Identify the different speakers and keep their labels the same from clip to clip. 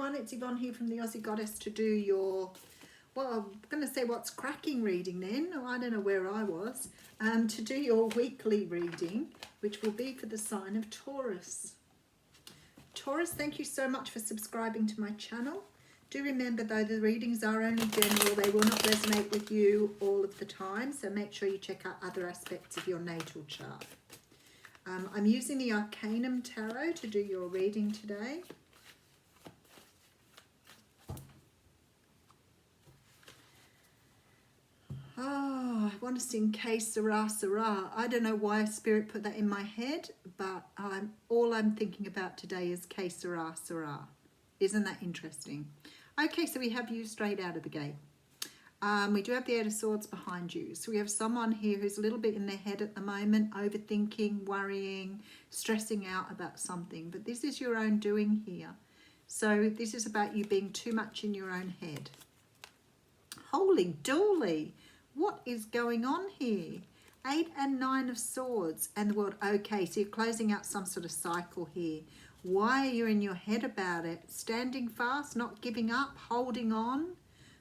Speaker 1: everyone, it's Yvonne here from the Aussie Goddess to do your, well, I'm going to say what's cracking reading then, I don't know where I was, to do your weekly reading, which will be for the sign of Taurus. Taurus, thank you so much for subscribing to my channel. Do remember though, the readings are only general, they will not resonate with you all of the time, so make sure you check out other aspects of your natal chart. I'm using the Arcanum Tarot to do your reading today. Oh, I want to sing Que Sera Sera. I don't know why Spirit put that in my head, but all I'm thinking about today is Que Sera Sera. Isn't that interesting? Okay, so we have you straight out of the gate. We do have the Eight of Swords behind you. So we have someone here who's a little bit in their head at the moment, overthinking, worrying, stressing out about something. But this is your own doing here. So this is about you being too much in your own head. Holy dooly! What is going on here? 8 and 9 of Swords and the World. Okay, so you're closing out some sort of cycle here. Why are you in your head about it? Standing fast, not giving up, holding on,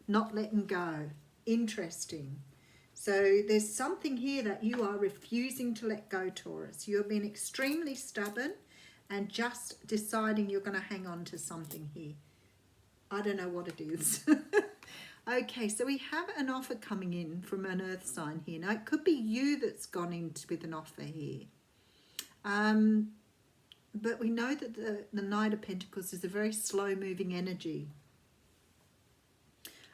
Speaker 1: not letting go. Interesting. So there's something here that you are refusing to let go, Taurus. You have been extremely stubborn and just deciding you're going to hang on to something here. I don't know what it is. Okay, so we have an offer coming in from an earth sign here. Now, it could be you that's gone in with an offer here. But we know that the Knight of Pentacles is a very slow-moving energy.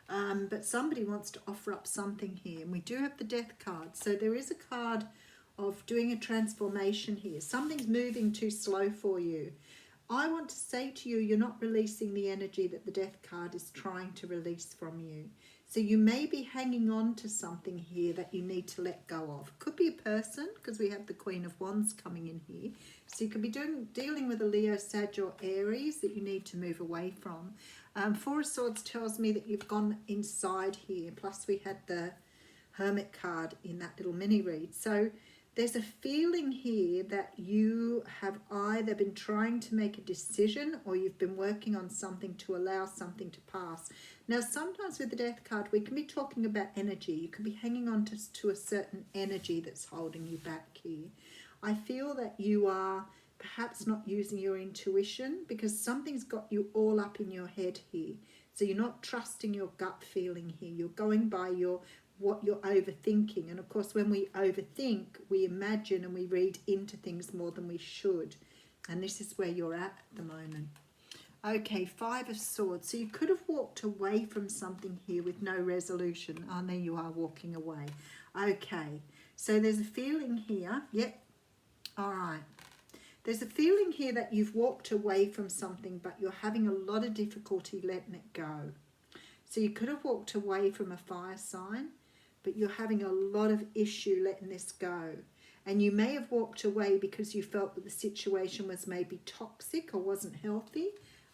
Speaker 1: But somebody wants to offer up something here. And we do have the Death card. So there is a card of doing a transformation here. Something's moving too slow for you. I want to say to you, you're not releasing the energy that the Death card is trying to release from you. So you may be hanging on to something here that you need to let go of. Could be a person, because we have the Queen of Wands coming in here. So you could be dealing with a Leo, Sag or Aries that you need to move away from. Four of Swords tells me that you've gone inside here. Plus we had the Hermit card in that little mini read. So there's a feeling here that you have either been trying to make a decision or you've been working on something to allow something to pass. Now, sometimes with the Death card, we can be talking about energy. You could be hanging on to a certain energy that's holding you back here. I feel that you are perhaps not using your intuition because something's got you all up in your head here. So you're not trusting your gut feeling here. You're going by what you're overthinking. And of course, when we overthink, we imagine and we read into things more than we should. And this is where you're at the moment. Okay, Five of Swords. So you could have walked away from something here with no resolution. Oh, there you are walking away. Okay, so there's a feeling here. Yep. All right. There's a feeling here that you've walked away from something, but you're having a lot of difficulty letting it go. So you could have walked away from a fire sign, but you're having a lot of issue letting this go. And you may have walked away because you felt that the situation was maybe toxic or wasn't healthy.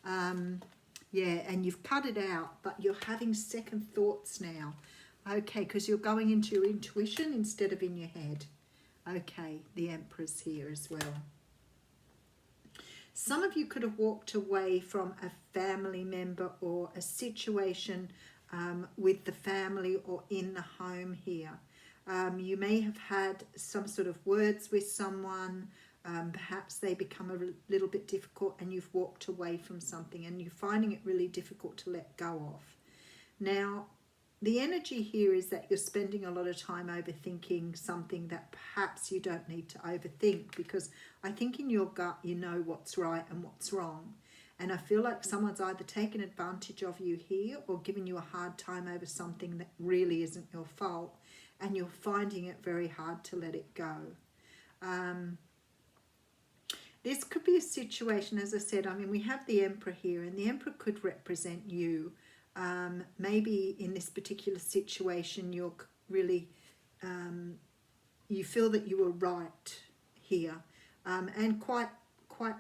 Speaker 1: Yeah, and you've cut it out, but you're having second thoughts now. Okay, because you're going into your intuition instead of in your head. Okay, the Empress here as well. Some of you could have walked away from a family member or a situation with the family or in the home here. You may have had some sort of words with someone. Perhaps they become a little bit difficult and you've walked away from something and you're finding it really difficult to let go of. Now, the energy here is that you're spending a lot of time overthinking something that perhaps you don't need to overthink, because I think in your gut you know what's right and what's wrong. And I feel like someone's either taken advantage of you here or given you a hard time over something that really isn't your fault, and you're finding it very hard to let it go. This could be a situation, as I said, I mean, we have the Emperor here, and the Emperor could represent you. Maybe in this particular situation, you're really, you feel that you were right here, and quite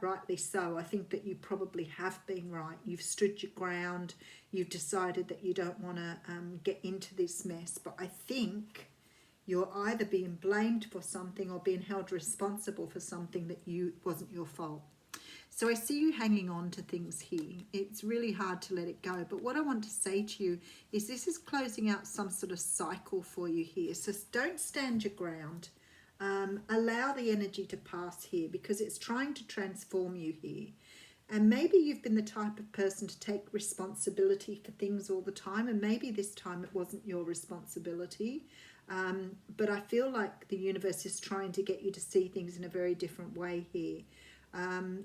Speaker 1: rightly so. I think that you probably have been right. You've stood your ground. You've decided that you don't want to get into this mess. But I think you're either being blamed for something or being held responsible for something that wasn't your fault. So I see you hanging on to things here. It's really hard to let it go. But what I want to say to you is this is closing out some sort of cycle for you here. So don't stand your ground. Allow the energy to pass here because it's trying to transform you here. And maybe you've been the type of person to take responsibility for things all the time, and maybe this time it wasn't your responsibility. But I feel like the universe is trying to get you to see things in a very different way here.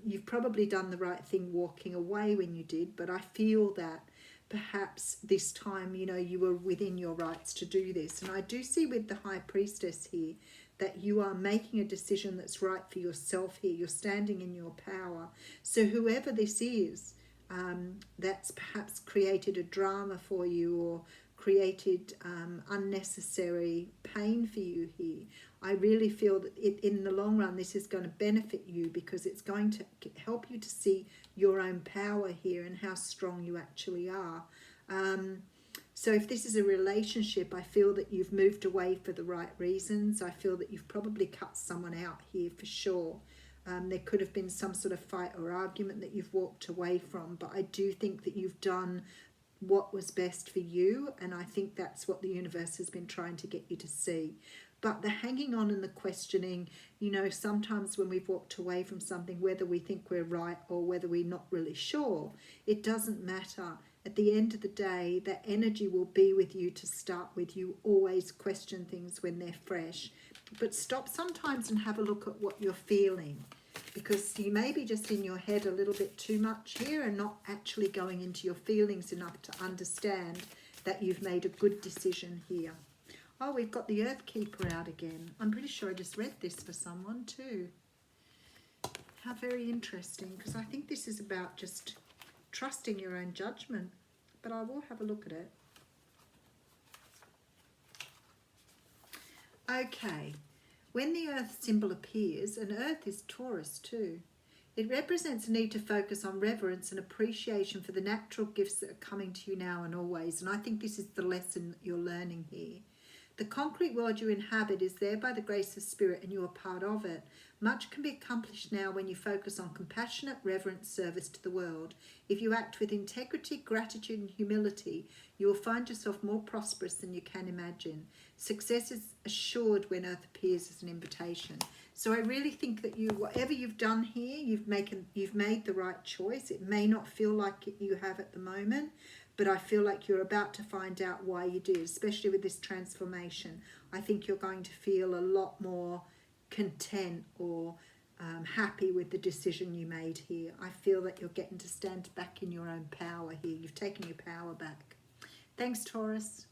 Speaker 1: You've probably done the right thing walking away when you did, but I feel that perhaps this time, you know, you were within your rights to do this. And I do see with the High Priestess here that you are making a decision that's right for yourself here. You're standing in your power. So whoever this is, that's perhaps created a drama for you or created unnecessary pain for you here. I really feel that in the long run this is going to benefit you because it's going to help you to see your own power here and how strong you actually are. So if this is a relationship, I feel that you've moved away for the right reasons. I feel that you've probably cut someone out here for sure. There could have been some sort of fight or argument that you've walked away from, but I do think that you've done what was best for you, and I think that's what the universe has been trying to get you to see. But the hanging on and the questioning, you know, sometimes when we've walked away from something, whether we think we're right or whether we're not really sure, it doesn't matter. At the end of the day, that energy will be with you to start with. You always question things when they're fresh. But stop sometimes and have a look at what you're feeling, because you may be just in your head a little bit too much here and not actually going into your feelings enough to understand that you've made a good decision here. Oh, we've got the Earth Keeper out again. I'm pretty sure I just read this for someone too. How very interesting, because I think this is about just trusting your own judgment. But I will have a look at it. Okay. When the Earth symbol appears, and Earth is Taurus too, it represents a need to focus on reverence and appreciation for the natural gifts that are coming to you now and always. And I think this is the lesson that you're learning here. The concrete world you inhabit is there by the grace of spirit and you are part of it. Much can be accomplished now when you focus on compassionate, reverent service to the world. If you act with integrity, gratitude and humility, you will find yourself more prosperous than you can imagine. Success is assured when Earth appears as an invitation. So I really think that you, whatever you've done here, you've made the right choice. It may not feel like you have at the moment, but I feel like you're about to find out why you did, especially with this transformation. I think you're going to feel a lot more content or happy with the decision you made here. I feel that you're getting to stand back in your own power here. You've taken your power back. Thanks, Taurus.